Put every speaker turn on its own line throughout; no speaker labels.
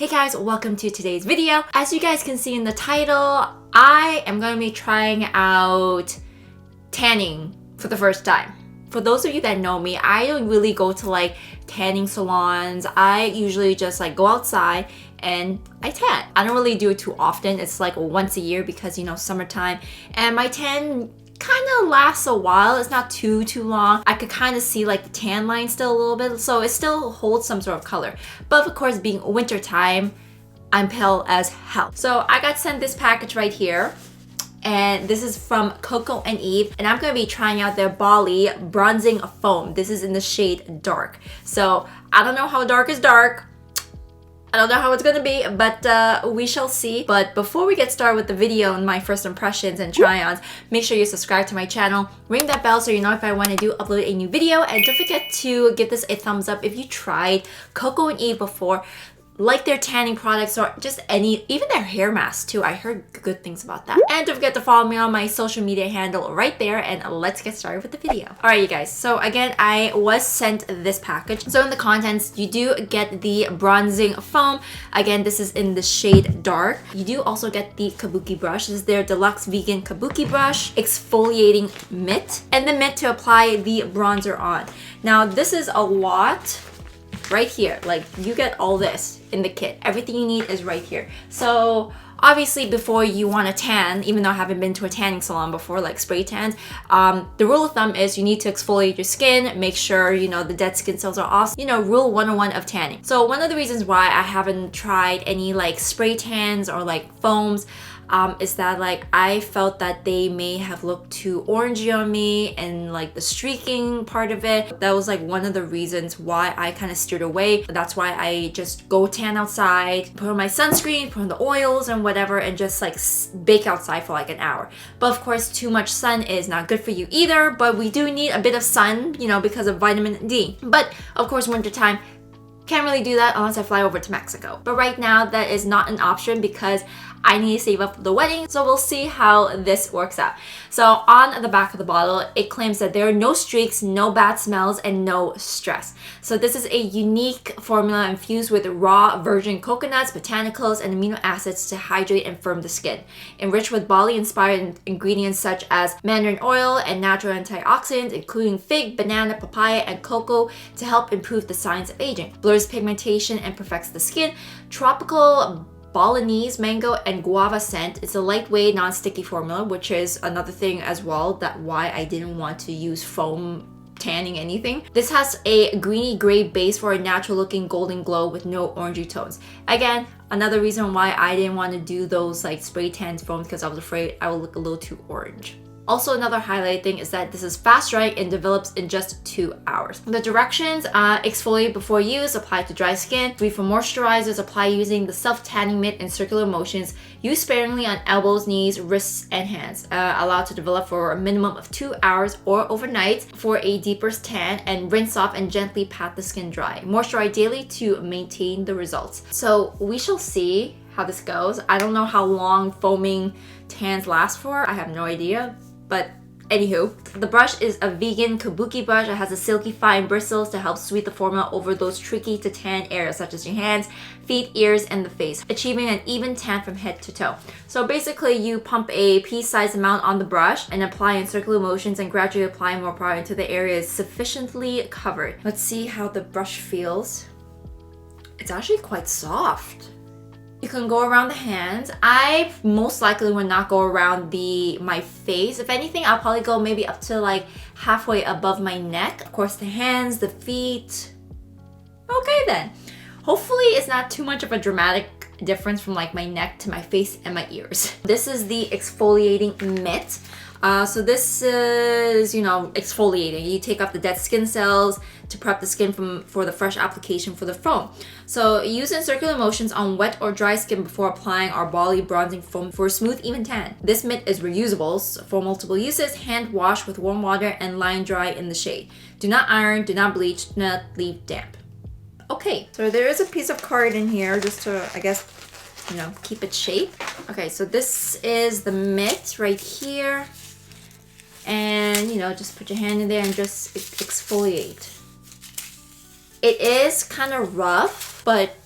Hey guys, welcome to today's video. As you guys can see in the title, I am going to be trying out tanning for the first time. For those of you that know me, I don't really go to like tanning salons. I usually just like go outside and I tan. I don't really do it too often. It's like once a year because you know, summertime, and my tan kind of lasts a while. It's not too long. I could kind of see like the tan line still a little bit, so it still holds some sort of color. But of course, being winter time, I'm pale as hell. So I got sent this package right here, and this is from Coco Eve, and I'm gonna be trying out their Bali bronzing foam. This is in the shade dark. So I don't know how dark is dark. I don't know how it's gonna be, but we shall see. But before we get started with the video and my first impressions and try-ons, make sure you subscribe to my channel, ring that bell so you know if I want to upload a new video, and don't forget to give this a thumbs up if you tried Coco Eve before, like their tanning products or just even their hair masks too. I heard good things about that. And don't forget to follow me on my social media handle right there, and let's get started with the video. All right, you guys. So again, I was sent this package. So in the contents, you do get the bronzing foam. Again, this is in the shade dark. You do also get the kabuki brush. This is their deluxe vegan kabuki brush, exfoliating mitt, and the mitt to apply the bronzer on. Now this is a lot right here. Like, you get all this in the kit. Everything you need is right here. So obviously, before you want to tan, even though I haven't been to a tanning salon before, like spray tans, the rule of thumb is you need to exfoliate your skin, make sure you know the dead skin cells are off. You know, rule 101 of tanning. So one of the reasons why I haven't tried any like spray tans or like foams is that like I felt that they may have looked too orangey on me, and like the streaking part of it, that was like one of the reasons why I kind of steered away. That's why I just go tan outside, put on my sunscreen, put on the oils and whatever, and just like bake outside for like an hour. But of course, too much sun is not good for you either, but we do need a bit of sun, you know, because of vitamin D. But of course, wintertime, can't really do that unless I fly over to Mexico. But right now, that is not an option because I need to save up for the wedding, so we'll see how this works out. So on the back of the bottle, it claims that there are no streaks, no bad smells, and no stress. So this is a unique formula infused with raw virgin coconuts, botanicals, and amino acids to hydrate and firm the skin. Enriched with Bali-inspired ingredients such as mandarin oil and natural antioxidants, including fig, banana, papaya, and cocoa to help improve the signs of aging. Blurs pigmentation and perfects the skin. Tropical Balinese mango and guava scent. It's a lightweight, non-sticky formula, which is another thing as well that why I didn't want to use foam tanning anything. This has a greeny gray base for a natural looking golden glow with no orangey tones. Again, another reason why I didn't want to do those like spray tans foams, because I was afraid I would look a little too orange. Also, another highlight thing is that this is fast drying and develops in just 2 hours. The directions: exfoliate before use, apply to dry skin. Brief for moisturizers, apply using the self-tanning mitt in circular motions. Use sparingly on elbows, knees, wrists, and hands. Allowed to develop for a minimum of 2 hours or overnight for a deeper tan, and rinse off and gently pat the skin dry. Moisturize daily to maintain the results. So we shall see how this goes. I don't know how long foaming tans last for. I have no idea. But anywho, the brush is a vegan kabuki brush. It has a silky fine bristles to help sweep the formula over those tricky to tan areas such as your hands, feet, ears, and the face, achieving an even tan from head to toe. So basically, you pump a pea-sized amount on the brush and apply in circular motions, and gradually apply more product until the area is sufficiently covered. Let's see how the brush feels. It's actually quite soft. You can go around the hands. I most likely would not go around my face. If anything, I'll probably go maybe up to like halfway above my neck. Of course, the hands, the feet. Okay then. Hopefully it's not too much of a dramatic difference from like my neck to my face and my ears. This is the exfoliating mitt. So this is, you know, exfoliating. You take off the dead skin cells to prep the skin for the fresh application for the foam. So use in circular motions on wet or dry skin before applying our Bali bronzing foam for a smooth, even tan. This mitt is reusable for multiple uses. Hand wash with warm water and line dry in the shade. Do not iron, do not bleach, do not leave damp. Okay, so there is a piece of card in here just to, I guess, you know, keep its shape. Okay, so this is the mitt right here. And, you know, just put your hand in there and just exfoliate. It is kind of rough, but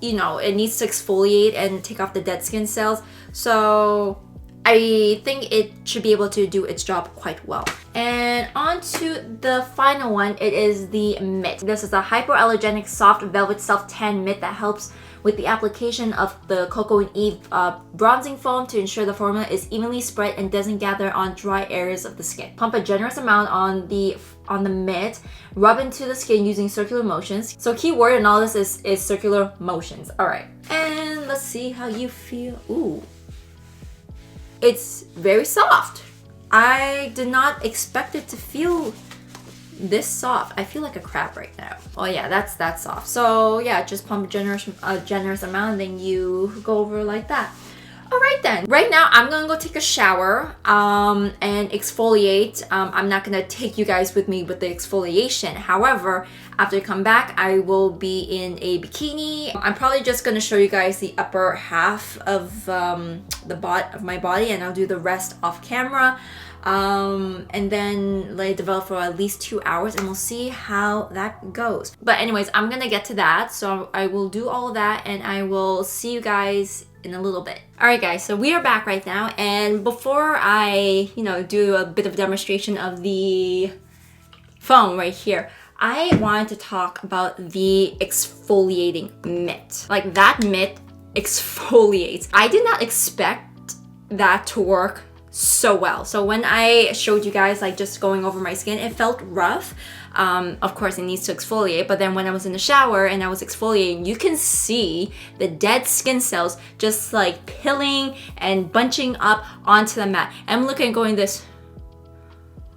you know, it needs to exfoliate and take off the dead skin cells. So I think it should be able to do its job quite well. And on to the final one, it is the mitt. This is a hypoallergenic soft velvet self-tan mitt that helps with the application of the Coco Eve bronzing foam to ensure the formula is evenly spread and doesn't gather on dry areas of the skin. Pump a generous amount on the mitt, rub into the skin using circular motions. So key word in all this is circular motions. All right, and let's see how you feel. Ooh, it's very soft. I did not expect it to feel this soft. I feel like a crab right now. Oh yeah, that's soft. So yeah, just pump a generous amount and then you go over like that. All right then. Right now I'm gonna go take a shower and exfoliate. I'm not gonna take you guys with me with the exfoliation. However, after I come back, I will be in a bikini. I'm probably just gonna show you guys the upper half of my body, and I'll do the rest off camera. And then let it develop for at least 2 hours, and we'll see how that goes. But anyways, I'm gonna get to that. So I will do all of that and I will see you guys in a little bit. All right guys, so we are back right now, and before I, you know, do a bit of demonstration of the foam right here, I wanted to talk about the exfoliating mitt. Like, that mitt exfoliates. I did not expect that to work so well. So when I showed you guys like just going over my skin, it felt rough. Of course it needs to exfoliate, but then when I was in the shower and I was exfoliating, you can see the dead skin cells just like peeling and bunching up onto the mat. I'm looking going this,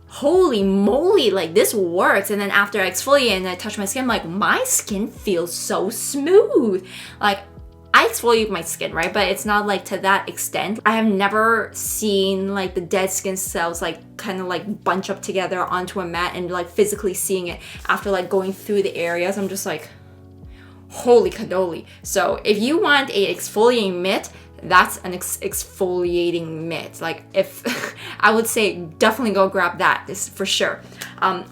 holy moly, like this works. And then after I exfoliate and I touch my skin, like my skin feels so smooth. Like, I exfoliate my skin, right? But it's not like to that extent. I have never seen like the dead skin cells like kind of like bunch up together onto a mat and like physically seeing it after like going through the areas. I'm just like, holy cannoli. So if you want a exfoliating mitt, that's an exfoliating mitt. Like, if I would say definitely go grab that, this for sure.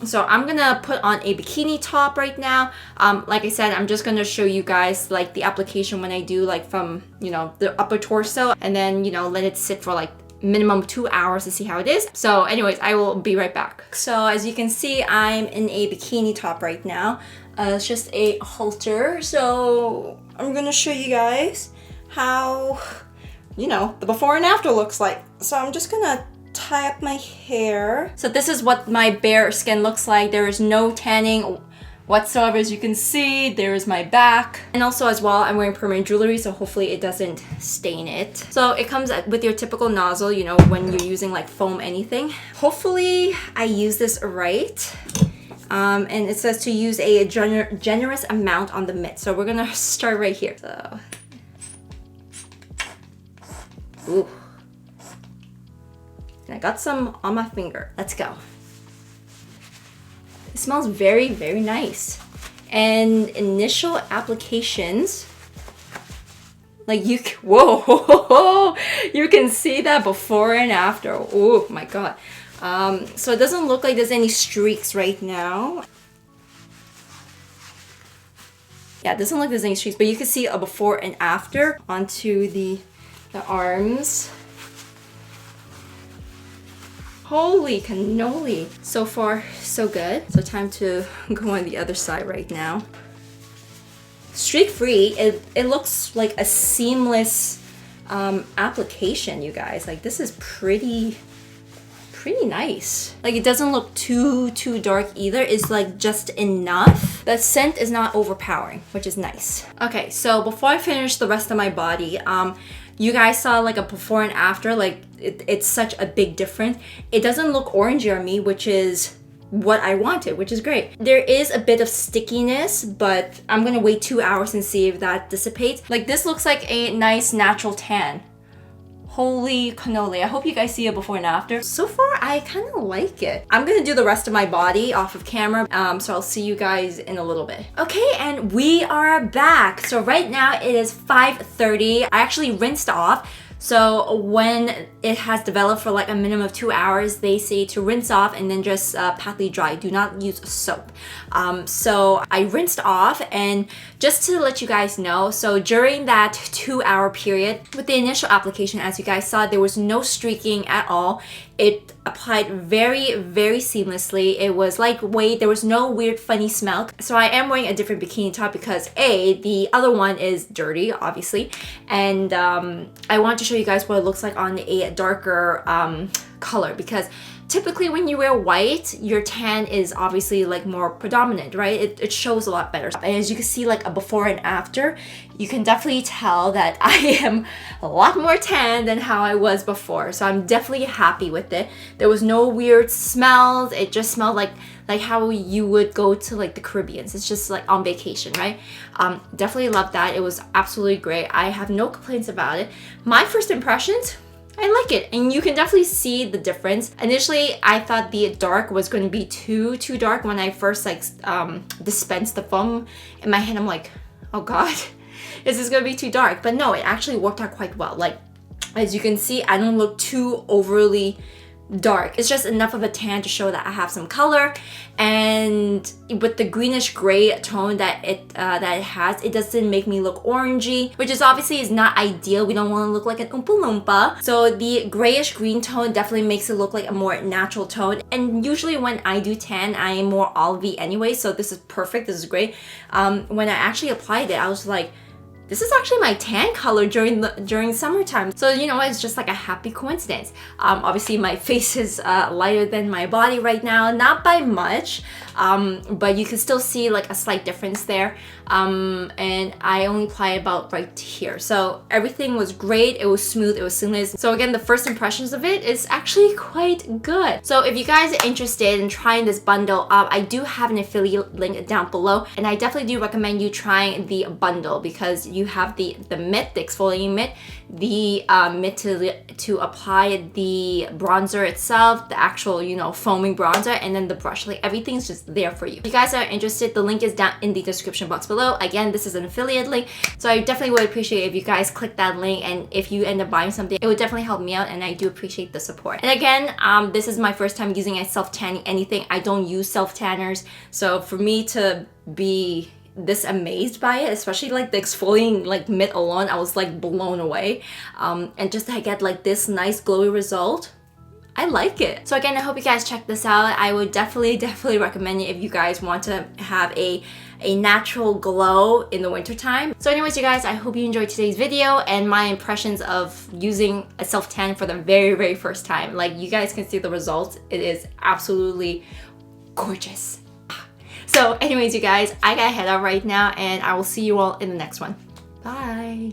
So I'm gonna put on a bikini top right now. Like I said, I'm just gonna show you guys like the application when I do like from, you know, the upper torso, and then, you know, let it sit for like minimum 2 hours to see how it is. So anyways, I will be right back. So as you can see, I'm in a bikini top right now. It's just a halter. So I'm gonna show you guys how, you know, the before and after looks like. So I'm just gonna tie up my hair. So this is what my bare skin looks like. There is no tanning whatsoever, as you can see. There is my back. And also as well, I'm wearing permanent jewelry, so hopefully it doesn't stain it. So it comes with your typical nozzle, you know, when you're using like foam anything. Hopefully I use this right. And it says to use a generous amount on the mitt. So we're gonna start right here. So, ooh. And I got some on my finger. Let's go. It smells very, very nice. And initial applications, like whoa, you can see that before and after. Oh my God. So it doesn't look like there's any streaks right now. Yeah, it doesn't look like there's any streaks, but you can see a before and after onto the arms. Holy cannoli. So far, so good. So time to go on the other side right now. Streak free, it looks like a seamless application, you guys. Like, this is pretty nice. Like, it doesn't look too dark either. It's like just enough. The scent is not overpowering, which is nice. Okay, so before I finish the rest of my body, you guys saw like a before and after. Like, it's such a big difference. It doesn't look orangey on me, which is what I wanted, which is great. There is a bit of stickiness, but I'm gonna wait 2 hours and see if that dissipates. Like, this looks like a nice natural tan. Holy cannoli. I hope you guys see it before and after. So far, I kind of like it. I'm gonna do the rest of my body off of camera, so I'll see you guys in a little bit. Okay, and we are back. So right now it is 5:30. I actually rinsed off. So when it has developed for like a minimum of 2 hours, they say to rinse off and then just patly dry. Do not use soap. So I rinsed off, and just to let you guys know, so during that 2-hour period with the initial application, as you guys saw, there was no streaking at all. It applied very, very seamlessly. It was lightweight. There was no weird funny smell. So I am wearing a different bikini top because the other one is dirty, obviously, and I want to show you guys what it looks like on a darker color, because typically when you wear white, your tan is obviously like more predominant, right? It shows a lot better. And as you can see, like a before and after, you can definitely tell that I am a lot more tan than how I was before. So I'm definitely happy with it. There was no weird smells. It just smelled like how you would go to like the Caribbean. It's just like on vacation, right? Definitely love that. It was absolutely great. I have no complaints about it. My first impressions, I like it, and you can definitely see the difference. Initially, I thought the dark was going to be too dark when I first like dispensed the foam. In my hand, I'm like, oh god, is this going to be too dark? But no, it actually worked out quite well. Like, as you can see, I don't look too overly dark. It's just enough of a tan to show that I have some color, and with the greenish gray tone that it has, it doesn't make me look orangey, which is obviously is not ideal. We don't want to look like an Oompa Loompa. So the grayish green tone definitely makes it look like a more natural tone, and usually when I do tan, I am more olivey anyway, so this is perfect. This is great. When I actually applied it, I was like, this is actually my tan color during summertime. So you know, it's just like a happy coincidence. Obviously my face is lighter than my body right now, not by much, but you can still see like a slight difference there. And I only apply about right here. So everything was great. It was smooth, it was seamless. So again, the first impressions of it is actually quite good. So if you guys are interested in trying this bundle, I do have an affiliate link down below, and I definitely do recommend you trying the bundle, because you have the mitt, the exfoliating mitt, the mitt to apply the bronzer itself, the actual, you know, foaming bronzer, and then the brush. Like, everything's just there for you. If you guys are interested, the link is down in the description box below. Again, this is an affiliate link, so I definitely would appreciate if you guys click that link, and if you end up buying something, it would definitely help me out, and I do appreciate the support. And again, this is my first time using a self-tanning anything. I don't use self-tanners, so for me to be this amazed by it, especially like the exfoliating like mitt alone, I was like blown away. And just to get like this nice glowy result, I like it. So again, I hope you guys check this out. I would definitely recommend it if you guys want to have a natural glow in the winter time. So anyways, you guys, I hope you enjoyed today's video and my impressions of using a self-tan for the very first time. Like, you guys can see the results. It is absolutely gorgeous. So anyways, you guys, I gotta head out right now, and I will see you all in the next one. Bye.